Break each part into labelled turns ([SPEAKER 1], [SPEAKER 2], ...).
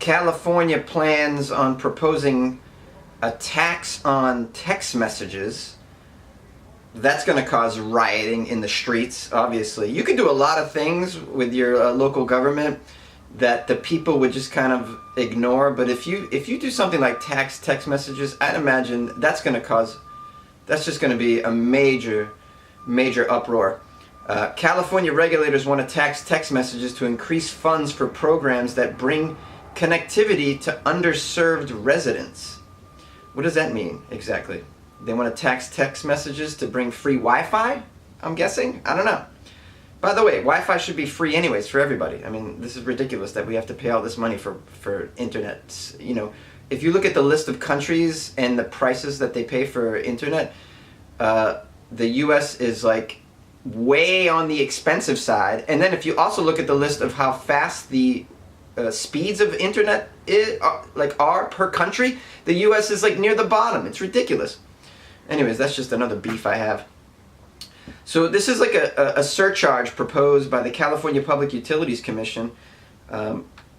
[SPEAKER 1] California plans on proposing a tax on text messages. That's going to cause rioting in the streets, obviously. You can do a lot of things with your local government that the people would just kind of ignore, but if you do something like tax text messages, I'd imagine that's just going to be a major uproar. California regulators want to tax text messages to increase funds for programs that bring connectivity to underserved residents. What does that mean exactly? They want to tax text messages to bring free Wi-Fi? I'm guessing? I don't know. By the way, Wi-Fi should be free anyways for everybody. I mean, this is ridiculous that we have to pay all this money for internet. You know, if you look at the list of countries and the prices that they pay for internet, the US is like way on the expensive side. And then if you also look at the list of how fast the speeds of internet are per country, the US is like near the bottom. It's ridiculous. Anyways, that's just another beef I have. So this is like a surcharge proposed by the California Public Utilities Commission.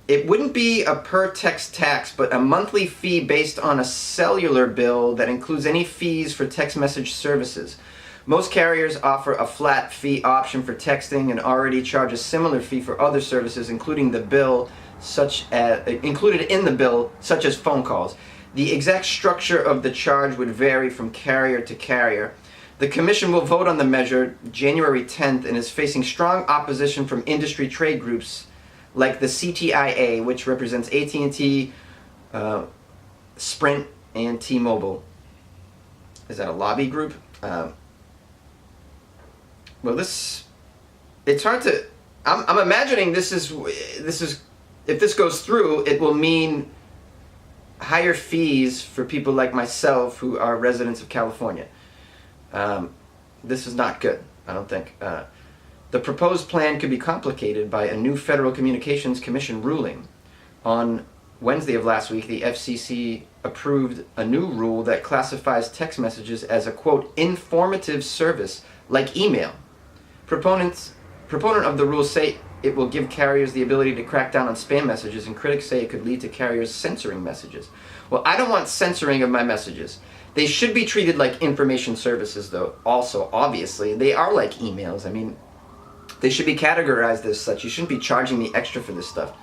[SPEAKER 1] It wouldn't be a per text tax, but a monthly fee based on a cellular bill that includes any fees for text message services. Most carriers offer a flat fee option for texting and already charge a similar fee for other services, included in the bill, such as phone calls. The exact structure of the charge would vary from carrier to carrier. The Commission will vote on the measure January 10th and is facing strong opposition from industry trade groups like the CTIA, which represents AT&T, Sprint, and T-Mobile. Is that a lobby group? Well, it's hard to. I'm imagining this is if this goes through, it will mean higher fees for people like myself who are residents of California. This is not good, I don't think. The proposed plan could be complicated by a new Federal Communications Commission ruling. On Wednesday of last week, the FCC approved a new rule that classifies text messages as a, quote, informative service like email. Proponent of the rule say it will give carriers the ability to crack down on spam messages, and critics say it could lead to carriers censoring messages. Well, I don't want censoring of my messages. They should be treated like information services, though, also, obviously. They are like emails. I mean, they should be categorized as such. You shouldn't be charging me extra for this stuff.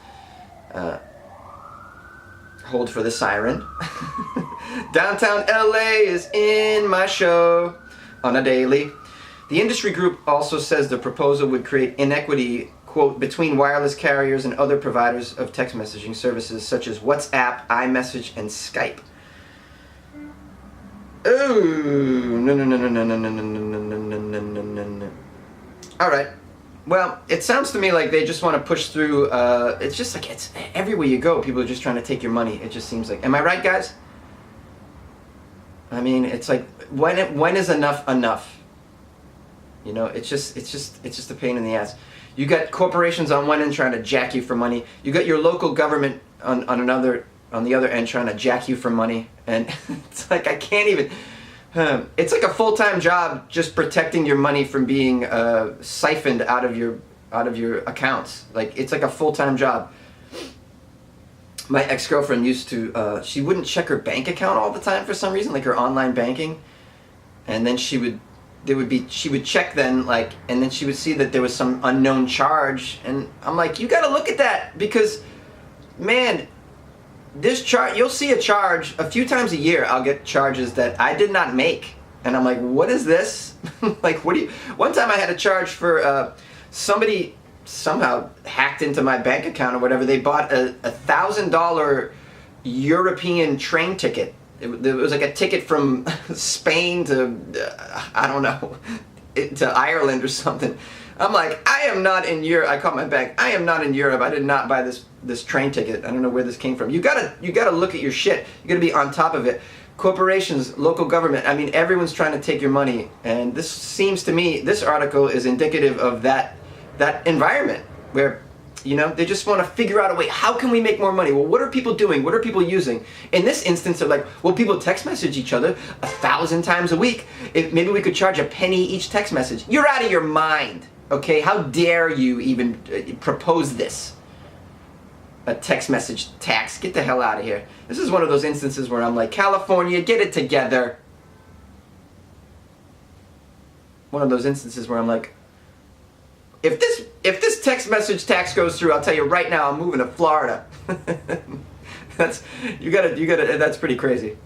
[SPEAKER 1] Hold for the siren. Downtown LA is in my show on a daily. The industry group also says the proposal would create inequity, quote, between wireless carriers and other providers of text messaging services such as WhatsApp, iMessage, and Skype. Oh, no. All right. Well, it sounds to me like they just want to push through. It's just like it's everywhere you go. People are just trying to take your money. It just seems like. Am I right, guys? I mean, it's like when is enough enough? You know, it's just a pain in the ass. You got corporations on one end trying to jack you for money. You got your local government on the other end trying to jack you for money, and it's like I can't even. It's like a full-time job just protecting your money from being siphoned out of your accounts. Like it's like a full-time job. My ex-girlfriend used to. She wouldn't check her bank account all the time for some reason, like her online banking, and then she would check then, like, and then she would see that there was some unknown charge, and I'm like, you got to look at that because, man. This charge, you'll see a charge a few times a year. I'll get charges that I did not make, and I'm like, what is this? Like, what do you? One time I had a charge for somebody somehow hacked into my bank account or whatever. They bought a $1,000 European train ticket. It was like a ticket from Spain to I don't know, to Ireland or something. I'm like, I am not in Europe. I called my bank. I am not in Europe. I did not buy this train ticket. I don't know where this came from. You gotta look at your shit. You gotta be on top of it. Corporations, local government. I mean, everyone's trying to take your money, and this seems to me, this article is indicative of that environment where, you know, they just want to figure out a way. How can we make more money? Well, what are people doing? What are people using? In this instance, they're like, well, people text message each other 1,000 times a week. Maybe we could charge a penny each text message. You're out of your mind. Okay, how dare you even propose this? a text message tax. Get the hell out of here. This is one of those instances where I'm like, California, get it together. One of those instances where I'm like, if this text message tax goes through, I'll tell you right now, I'm moving to Florida. That's pretty crazy.